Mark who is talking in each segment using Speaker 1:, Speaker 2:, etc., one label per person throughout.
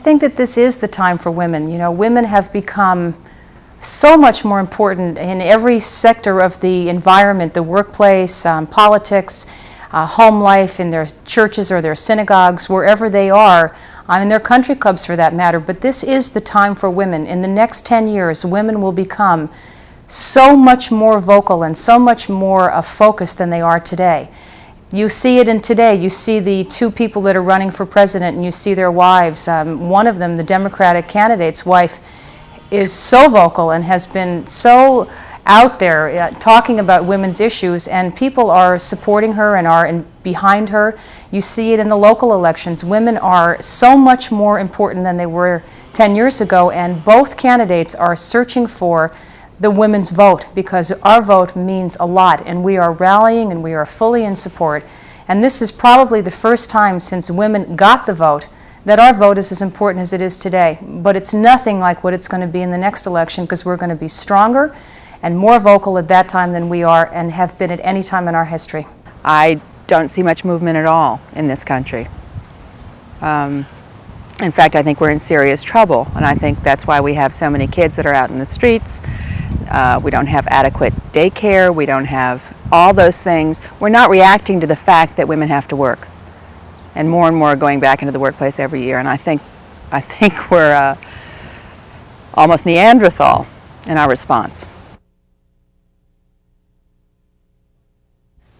Speaker 1: think that this is the time for women. You know, women have become so much more important in every sector of the environment, the workplace, politics, home life, in their churches or their synagogues, wherever they are, in their country clubs for that matter. But this is the time for women. In the next 10 years, women will become so much more vocal and so much more focused than they are today. You see it in today. You see the two people that are running for president, and you see their wives. One of them, the Democratic candidate's wife, is so vocal and has been so out there talking about women's issues, and people are supporting her and are behind her. You see it in the local elections. Women are so much more important than they were 10 years ago, and both candidates are searching for the women's vote, because our vote means a lot, and we are rallying and we are fully in support. And this is probably the first time since women got the vote that our vote is as important as it is today. But it's nothing like what it's going to be in the next election, because we're going to be stronger and more vocal at that time than we are and have been at any time in our history.
Speaker 2: I don't see much movement at all in this country. In fact, I think we're in serious trouble, and I think that's why we have so many kids that are out in the streets. We don't have adequate daycare. We don't have all those things. We're not reacting to the fact that women have to work, and more are going back into the workplace every year. And I think we're almost Neanderthal in our response.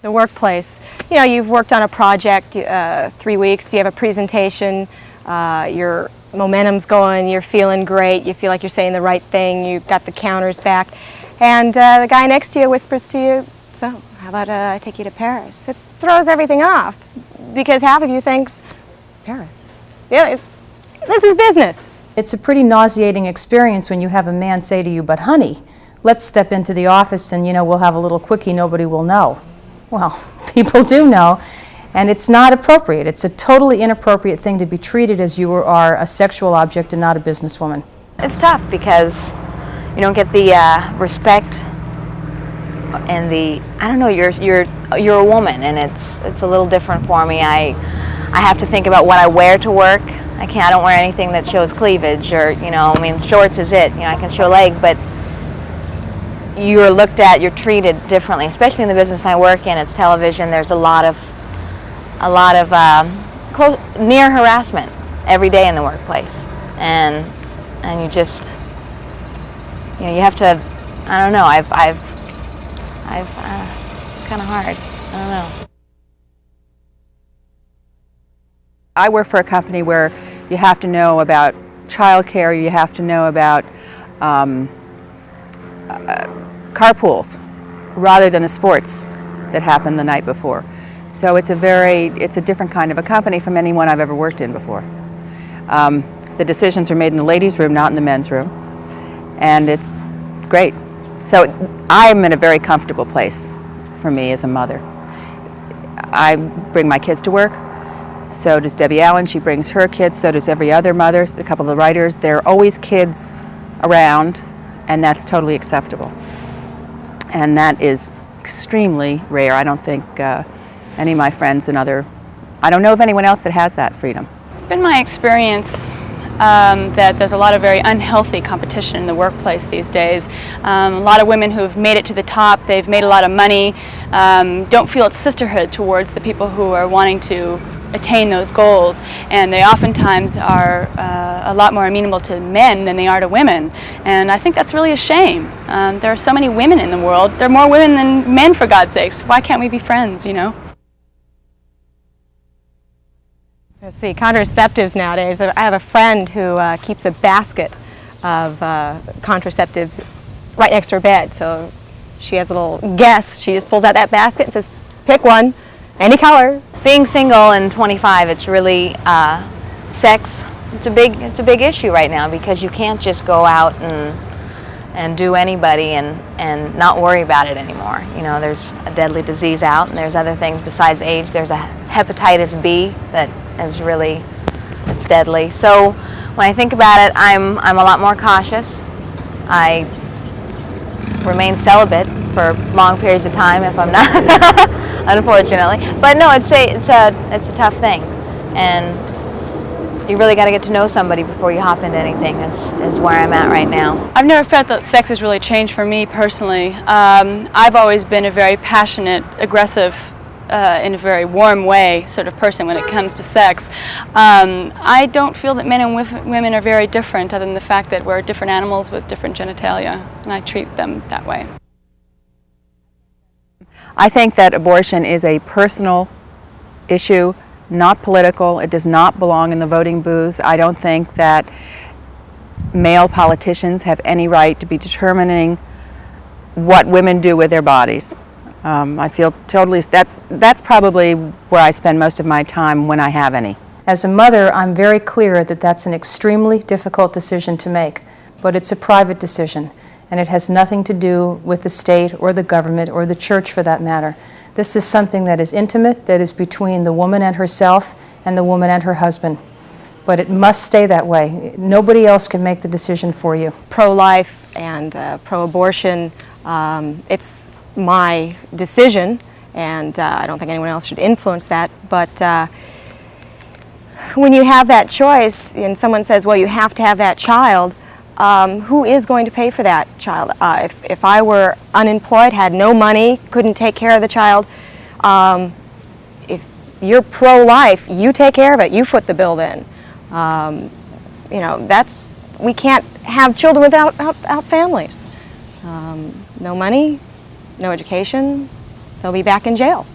Speaker 3: The workplace. You know, you've worked on a project 3 weeks. You have a presentation. Your momentum's going, you're feeling great, you feel like you're saying the right thing, you've got the counters back, and the guy next to you whispers to you, so how about I take you to Paris? It throws everything off, because half of you thinks, Paris? Yeah, this is business.
Speaker 1: It's a pretty nauseating experience when you have a man say to you, but honey, let's step into the office and, you know, we'll have a little quickie, nobody will know. Well, people do know. And it's not appropriate. It's a totally inappropriate thing to be treated as you are a sexual object and not a businesswoman.
Speaker 4: It's tough because you don't get the respect and the, I don't know, you're a woman, and it's a little different for me. I have to think about what I wear to work. I don't wear anything that shows cleavage, or, you know, I mean, shorts is it. You know, I can show leg, but you're looked at, you're treated differently, especially in the business I work in. It's television. There's a lot of near harassment every day in the workplace, and you just, you know, you have to, I don't know, I've it's kind of hard. I don't know.
Speaker 2: I work for a company where you have to know about childcare, you have to know about carpools rather than the sports that happened the night before. So it's a different kind of a company from anyone I've ever worked in before. The decisions are made in the ladies' room, not in the men's room, and it's great. So I'm in a very comfortable place for me as a mother. I bring my kids to work, so does Debbie Allen. She brings her kids, so does every other mother, a couple of the writers. There are always kids around, and that's totally acceptable. And that is extremely rare. I don't think any of my friends and I don't know of anyone else that has that freedom.
Speaker 5: It's been my experience that there's a lot of very unhealthy competition in the workplace these days. A lot of women who've made it to the top, they've made a lot of money, don't feel it's sisterhood towards the people who are wanting to attain those goals, and they oftentimes are a lot more amenable to men than they are to women, and I think that's really a shame. There are so many women in the world. There are more women than men, for God's sakes. Why can't we be friends, you know?
Speaker 3: Let's see, contraceptives nowadays. I have a friend who keeps a basket of contraceptives right next to her bed. So she has a little guess. She just pulls out that basket and says, pick one, any color.
Speaker 4: Being single and 25, it's really sex. It's a big issue right now, because you can't just go out and do anybody and not worry about it anymore. You know, there's a deadly disease out, and there's other things besides AIDS. There's a hepatitis B that is really, it's deadly. So when I think about it, I'm a lot more cautious. I remain celibate for long periods of time if I'm not, unfortunately. But no, it's a tough thing, and you really got to get to know somebody before you hop into anything. Is where I'm at right now.
Speaker 5: I've never felt that sex has really changed for me personally. I've always been a very passionate, aggressive, in a very warm way sort of person when it comes to sex. I don't feel that men and women are very different, other than the fact that we're different animals with different genitalia, and I treat them that way.
Speaker 2: I think that abortion is a personal issue, not political. It does not belong in the voting booths. I don't think that male politicians have any right to be determining what women do with their bodies. I feel totally, that's probably where I spend most of my time when I have any.
Speaker 1: As a mother, I'm very clear that that's an extremely difficult decision to make, but it's a private decision, and it has nothing to do with the state or the government or the church for that matter. This is something that is intimate, that is between the woman and herself and the woman and her husband. But it must stay that way. Nobody else can make the decision for you.
Speaker 3: Pro-life and pro-abortion, it's my decision, and I don't think anyone else should influence that, but when you have that choice and someone says, well, you have to have that child, who is going to pay for that child? If I were unemployed, had no money, couldn't take care of the child, if you're pro-life, you take care of it, you foot the bill then. You know, we can't have children without families. No money, no education, they'll be back in jail.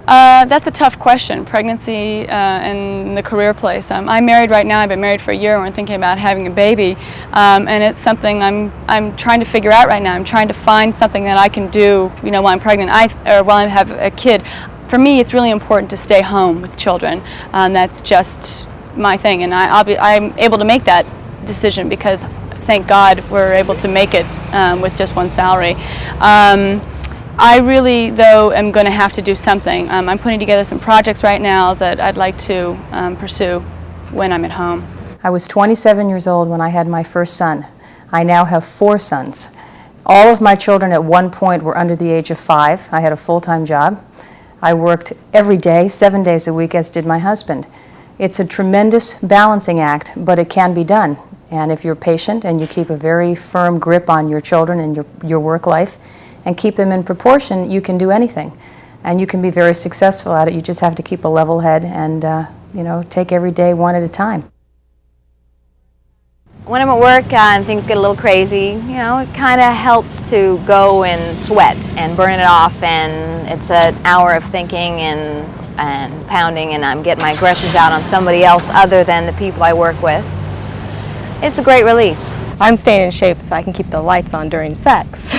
Speaker 5: That's a tough question, pregnancy and the career place. I'm married right now. I've been married for a year and we're thinking about having a baby, and it's something I'm trying to figure out right now. I'm trying to find something that I can do, you know, while I'm pregnant or while I have a kid. For me, it's really important to stay home with children. That's just my thing, and I'm able to make that decision because, thank God, we're able to make it with just one salary. I really, though, am going to have to do something. I'm putting together some projects right now that I'd like to pursue when I'm at home.
Speaker 1: I was 27 years old when I had my first son. I now have 4 sons. All of my children at one point were under the age of 5. I had a full-time job. I worked every day, 7 days a week, as did my husband. It's a tremendous balancing act, but it can be done. And if you're patient and you keep a very firm grip on your children and your work life and keep them in proportion, you can do anything. And you can be very successful at it. You just have to keep a level head and you know, take every day one at a time.
Speaker 4: When I'm at work and things get a little crazy, you know, it kind of helps to go and sweat and burn it off, and it's an hour of thinking and pounding, and I'm getting my aggressions out on somebody else other than the people I work with. It's a great release.
Speaker 3: I'm staying in shape so I can keep the lights on during sex.